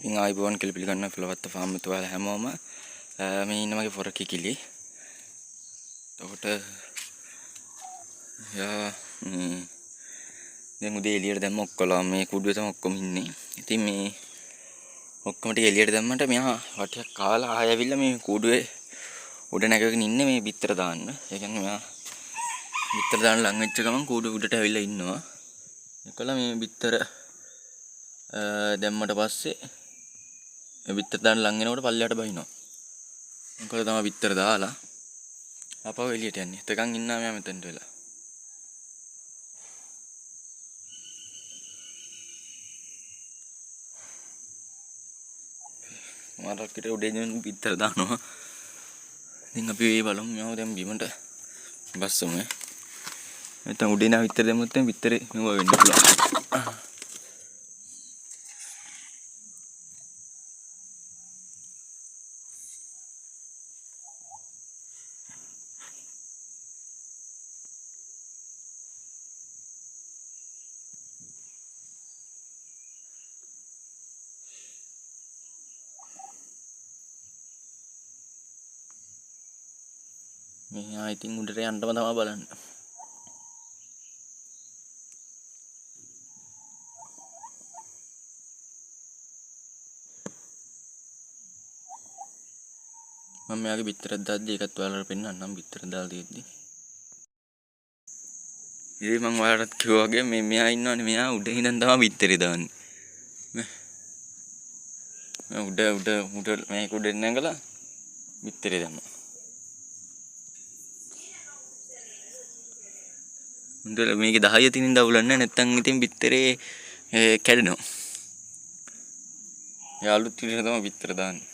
ඉතින් ආයිබෝන් කියලා පිළිගන්න ෆ්ලවත්ත ෆාම් එක තුවාල හැමෝම මේ ඉන්න මගේ පොර කිකිලි. එතකොට යා දැන් උදේ එළියට දැම්ම ඔක්කොලා මේ කුඩුවේ තමයි ඔක්කොම ඉන්නේ. ඉතින් මේ ඔක්කොම ටික එළියට දැම්මට මෙහා වටියක් කාලා ආයෙ ඇවිල්ලා මේ කුඩුවේ උඩ නැගගෙන ඉන්නේ මේ බිත්තර දාන්න. ඒ කියන්නේ මෙහා බිත්තර දාන්න ලඟ වෙච්ච ගමන් කුඩුව උඩට ඇවිල්ලා ඉන්නවා. ඒකලා මේ බිත්තර දැම්මට පස්සේ බිත්තර දාන්න ලඟ වෙනකොට පල්ලයට බහිනවා. මොකද තමයි බිත්තර දාලා අපව එළියට යන්නේ. එතකන් ඉන්නා මෙයා මෙතනට වෙලා. මාරක්කට උඩින් බිත්තර දානවා. ඉතින් අපි මේ බලමු මෙයාව දැන් බිමට බස්සමු. නැත්නම් උඩින් ආ බිත්තර දැම්මොත් දැන් බිත්තරේ මෙව වෙන්න පුළුවන්. මෙයා ඉතින් උඩට යන්නම තමයි බලන්නේ. මම මෙයාගේ බිත්තරක් දාද්දි ඒකත් ඔයාලට පෙන්නන්නම් බිත්තර දාලා තියෙද්දි. ඉතින් මම ඔයාලට කිව්වා වගේ මෙයා ඉන්නවනේ මෙයා උඩ ඉඳන් තමයි බිත්තරේ දාන්නේ. මේ උඩ මේක උඩ නැගලා බිත්තරේ දැම්මා. හොඳට මේකේ 10 තිනින් දවුලන්නේ නැත්නම් ඉතින් බිත්තරේ කැඩෙනවා. ඒ අලුත් විදිහට තමයි බිත්තර දාන්නේ.